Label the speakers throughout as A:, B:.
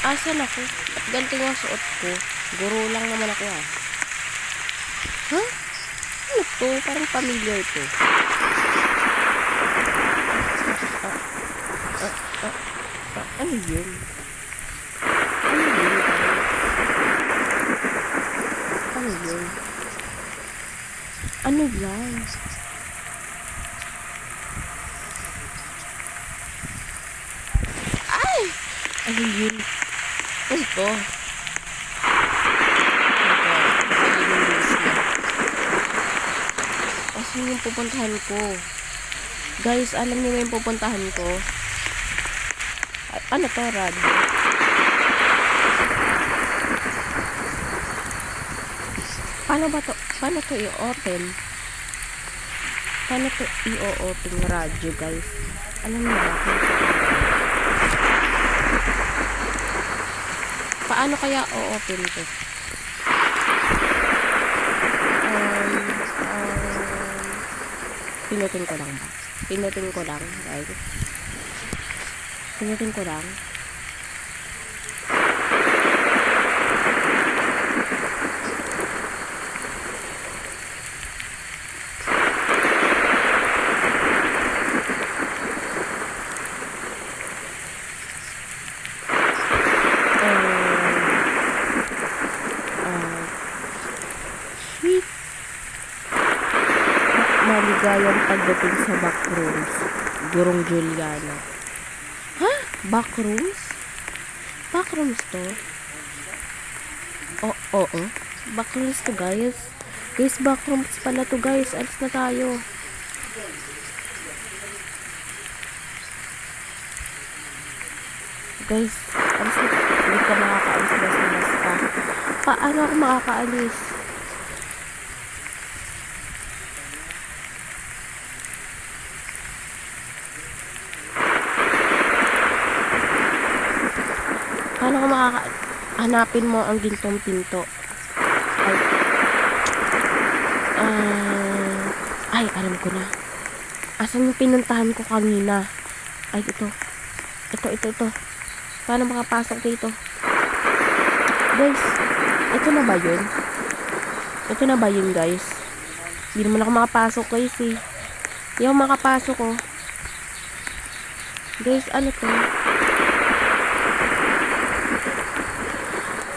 A: Asan ako? At ganito yung suot ko. Guro lang naman ako ah. Ha? Ano to? Parang familiar to. Ano yun? Ano yun? Ano yun? Ano yan? Ay! Ano yun? Ano to? Kasi yung pupuntahan ko. Guys, alam niyo yung pupuntahan ko? Ano to, Rad? Paano ba to? Paano to i-open? Paano to i-open radyo, guys? Alam niyo ako. Paano kaya o-open to? Pinutin ko lang ba? Pinutin ko lang, guys. Pinutin ko lang. Sweet. Maligayang pagdating sa backrooms. Gurong Juliana. Ha? Backrooms? Backrooms to? Oo. Backrooms to, guys. Guys, backrooms pala to, guys. Alis na tayo. Guys, alis na. Hindi ka makakaalis. Basta. Paano ako makakaalis? Paano ko hanapin mo ang gintong pinto? Ay, alam ko na. Asan yung pinuntahan ko kanina? Ay, ito. Paano makapasok dito? Guys, ito na ba yun? Ito na ba yun, guys? Hindi naman ako makapasok, guys, eh. Hindi ako makapasok, oh. Guys, ano to?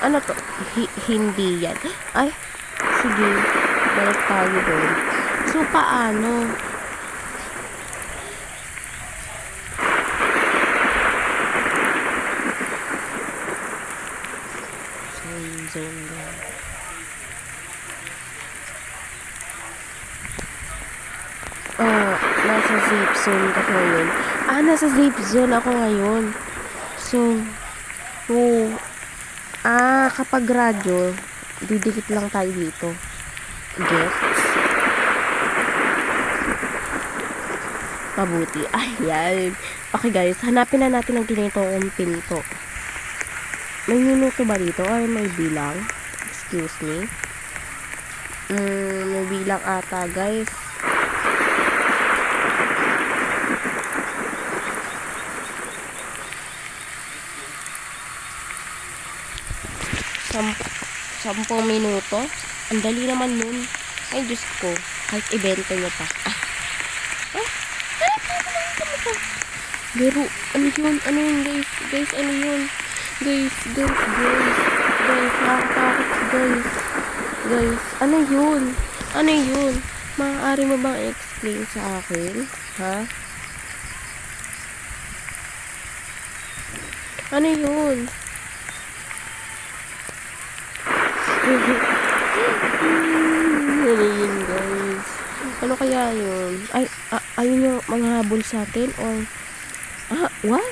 A: Ano to? Hindi yan. Ay, sige. Balik tayo doon. So, paano? Zone. Nasa safe zone ako ngayon. Nasa safe zone ako ngayon. So, kapag radyo, didikit lang tayo dito. Gets? Mabuti. Ayan. Okay, guys. Hanapin na natin ang ginitong pinto. May minuto ba dito? Or may bilang? Excuse me. May bilang ata, guys. Sampung minuto. Ang dali naman nun. Ay, Diyos ko. Kahit ibento nyo pa. Pero, ano yun? Ano yun, guys? Guys, ano yun? Guys, nakakatakot, guys. Guys, ano yun? Ano yun? Maaari mo bang explain sa akin? Ha? Ano yun? Ano yun, guys? Ano kaya yun? Ay, ayun yung mga habol sa atin? Or, what?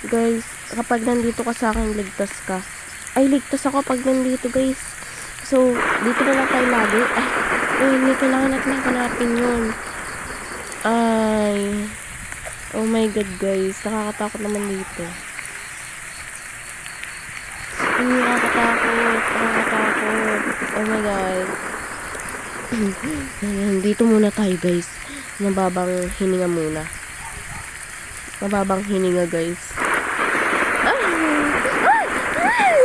A: Guys, kapag nandito ka sa akin, ligtas ka. Ay, ligtas ako pag nandito, guys. So, dito na lang tayo lagi. Hindi kailangan natin hanapin yun. Ay, oh my god, guys. Nakakatakot naman dito. Nakakatakot. Oh my god. Dito muna tayo, guys. Mababang hininga muna. Mababang hininga, guys. Ay! Ay! Ay!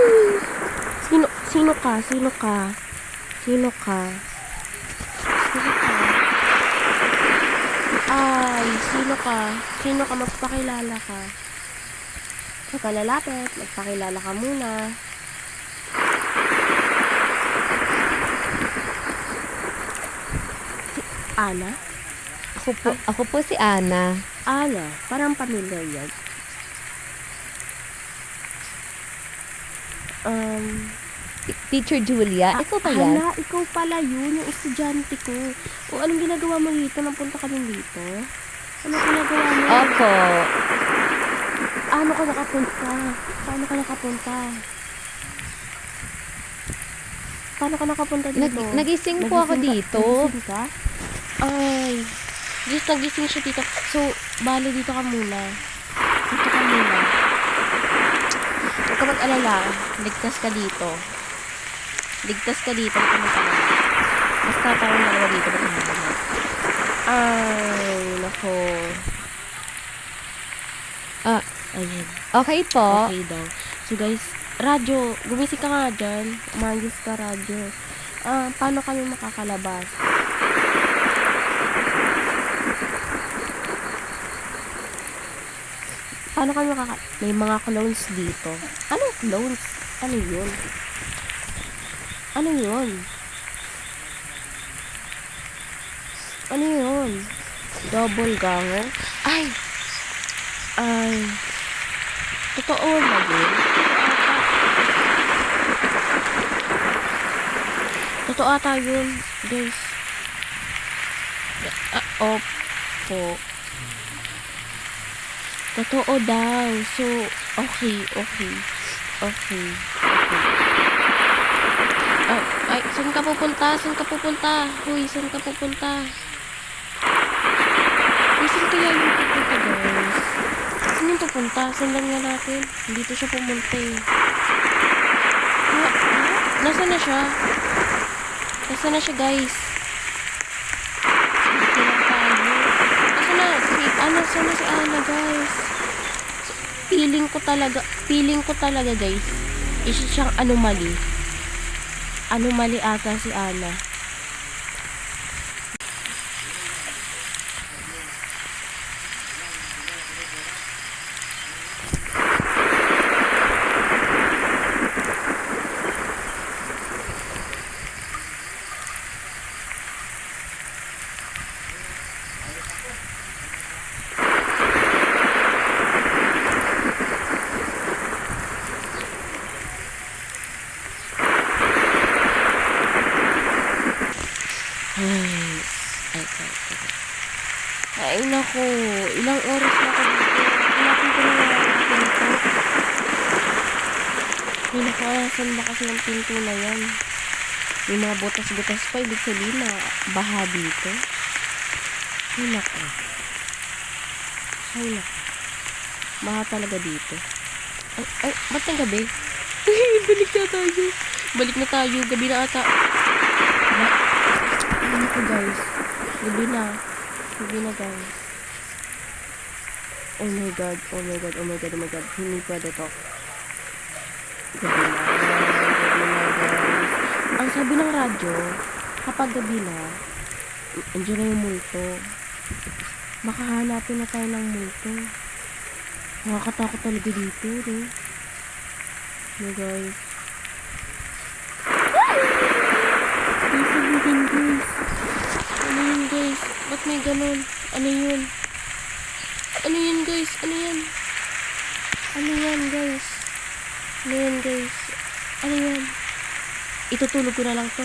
A: Sino ka? Sino ka? Sino ka? Sino ka? Ay, sino ka? Sino ka? Magpakilala ka. Huwag ka lalapit. Magpakilala ka muna. Ana?
B: Ako po si Ana.
A: Ana? Parang pamilya yan.
B: Teacher Julia, ikaw ba yan?
A: Hala, ikaw pala yun, yung estudyante ko. O, anong ginagawa mo dito? Napunta ka din dito? Anong ginagawa mo?
B: Opo.
A: Ano ka nakapunta? Paano ka nakapunta? Paano ka nakapunta dito?
B: Nagising po ako dito.
A: Nagising ka? Ay, nagising siya dito. So, bali dito ka muna. Dito ka muna. Huwag ka mag-alala. Ligtas ka dito. Ligtas ka dito. Huwag ka mag-alala. Basta tayong dalawa dito. Ba't mag-alala? Ay, nako. Ayan.
B: Okay po.
A: Okay daw. So guys, radyo, gumising ka nga dyan. Umayos ka, radyo. Paano kami makakalabas? Paano kami may mga clones dito. Anong clones? Ano yun? Ano yun? Ano yun? Double ganger? Ay! Totoo ba yun? Totoo ata yun, guys. Opo. Totoo daw. So, okay. Ay, saan ka pupunta? Uy, saan ka pupunta? Uy, saan kaya yung pupunta, guys? Saan yung pupunta? Sundan nga natin. Dito siya pumunta eh. Nasaan na siya? Nasaan na siya, guys? Dito lang tayo. Nasaan na si Ana, guys? Feeling ko talaga, guys. Isa siyang anomaly. Anomaly ata si Ana. Ay, nako. Ilang oras na ako dito. Hanapin ko na nga yung pinto. Ay, nako. Saan ba kasi yung pinto na yan? May mga butas-butas pa. Ibig sabihin na baha dito. Ay, nako. Baha talaga dito. Ay, ba't ang gabi? Balik na tayo. Gabi na ata. Ay, nako, guys. Gabi na, guys. Oh my god. Hindi pwede to. Gabi na, guys. Ang sabi ng radyo, kapag gabi na, andyan na yung multo. Makahanapin na tayo ng multo. Nakakatakot talaga dito, no? No, guys. Sabihin, guys. Ano yun, guys? Ba't may ganun? Ano yun? Ano yun, guys? Ano yan, guys? Ano yan? Itutulog ko na lang to.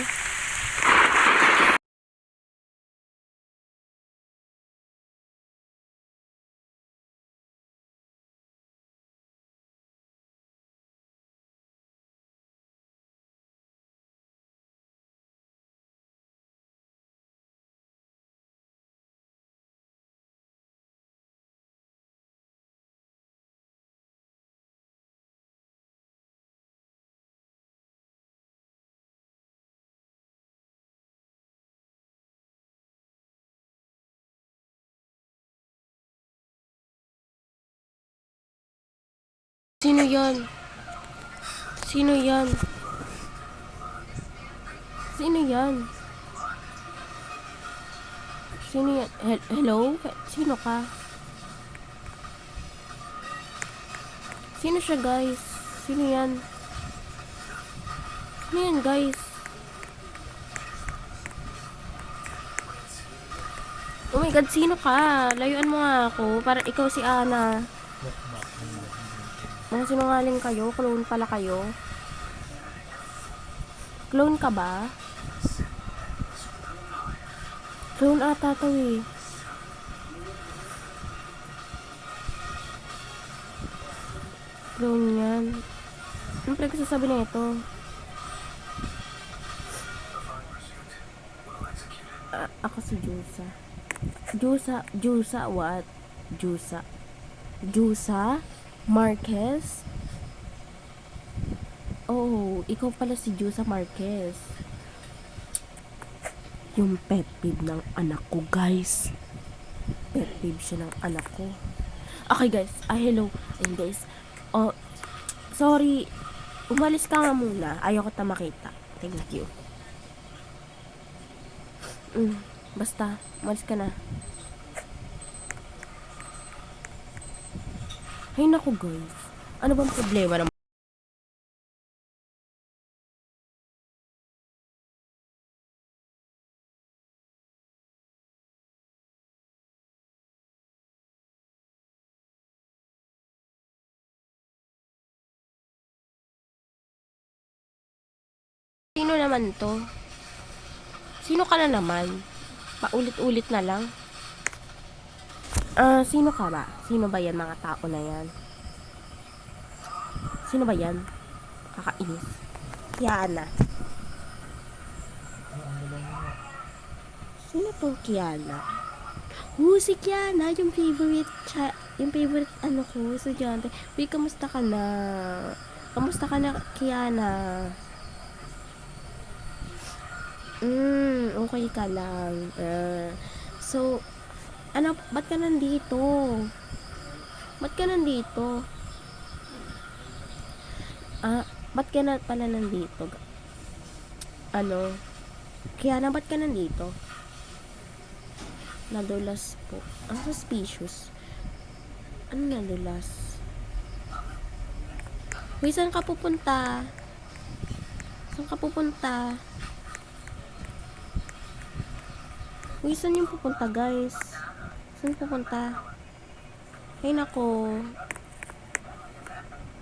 A: Sino yan? Sino yan? Sino yan? Sino yan? Hello? Sino ka? Sino siya, guys? Sino yan? Sino yan, guys? Oh my God, sino ka? Layuan mo nga ako. Para ikaw si Ana. Mga sinungaling kayo? Clone pala kayo? Clone ka ba? Clone ata to eh. Clone yan. Ano pala sasabi na ito? Ako si Jusa. Jusa what? Jusa? Marquez? Oh, ikaw pala si Jusa Marquez. Yung pet peeve ng anak ko, guys. Pet peeve siya ng anak ko. Okay, guys. Hello. And guys. Oh, sorry. Umalis ka nga muna. Ayaw ko makita. Thank you. Basta. Umalis ka na. Ay, naku, guys. Ano bang problema naman? Sino naman to? Sino ka na naman? Paulit-ulit na lang. Sino ka ba? Sino ba yan, mga tao na yan? Sino ba yan? Kakainis. Kiana. Sino tong Kiana? Si Kiana, yung favorite ano ko, estudyante. Uy, kamusta ka na? Kamusta ka na, Kiana? Okay ka lang. So, ano, ba't ka nandito? Ba't ka nandito? Ba't ka na pala nandito? Ano? Kiana, ba't ka nandito? Nadulas po. Ang suspicious. Ano nadulas? Uy, saan ka pupunta? Saan ka pupunta? Uy, saan yung pupunta, guys? Saan pupunta? Ay, nako.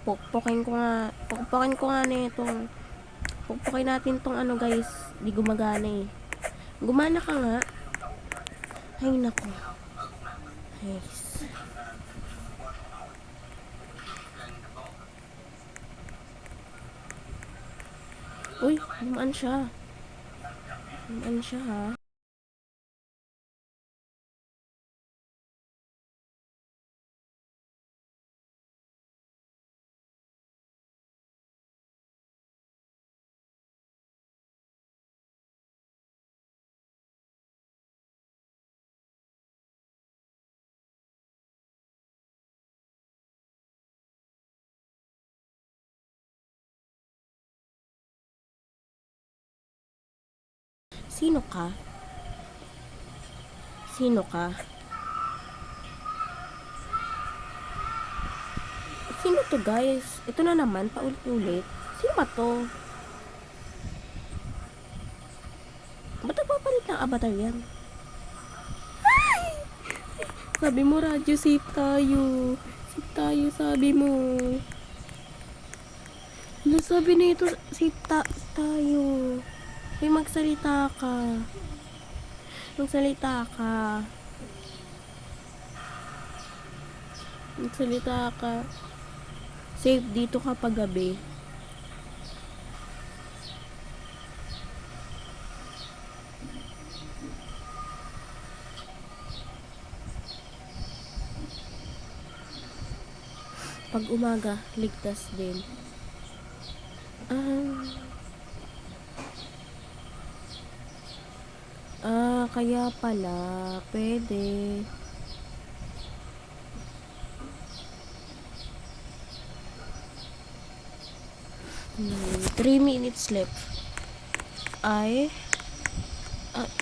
A: Pukpukin ko nga na itong pukpukin natin tong ano, guys. Di gumagana eh. Gumana ka nga. Ay, nako. Yes. Uy, lumaan siya. Lumaan siya, ha? Sino ka? Sino ka? Sino to, guys? Ito na naman, paulit-ulit. Sino ba to? Ba't nagpapalit ng avatar yan? Ay! Sabi mo, radyo, safe tayo. Safe tayo, sabi mo. Ano sabi na ito? Safe tayo. May magsalita ka. Magsalita ka. Magsalita ka. Safe dito kapag gabi. Pag umaga, ligtas din. Kaya pala, pwede. 3 minutes left.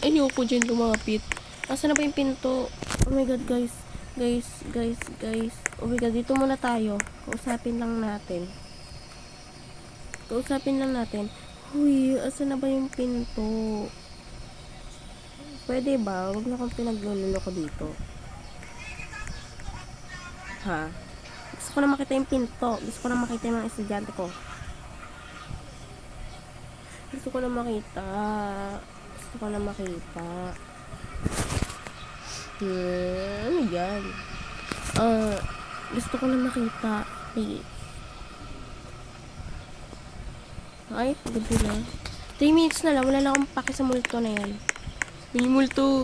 A: Ayoko dyan lumapit. Nasaan na ba yung pinto? Oh my god, guys. Guys. Oh my god, dito muna tayo. Kausapin lang natin. Huy, asan na ba yung pinto? Pwede ba? Huwag na kang pinagluloko dito. Ha? Gusto ko na makita yung pinto. Gusto ko na makita yung mga estudyante ko. Gusto ko na makita. Ano yan? Gusto ko na makita. Please. Ay, gabi na. 3 minutes na lang. Wala na akong pake sa multo na yan. May multo.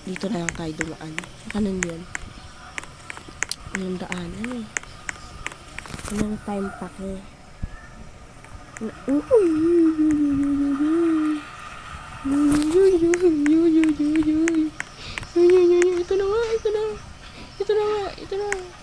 A: Dito na lang tayo dumaan. Sa kanan yan. Yung daanan eh. Wala na tayong pake. Ito na nga.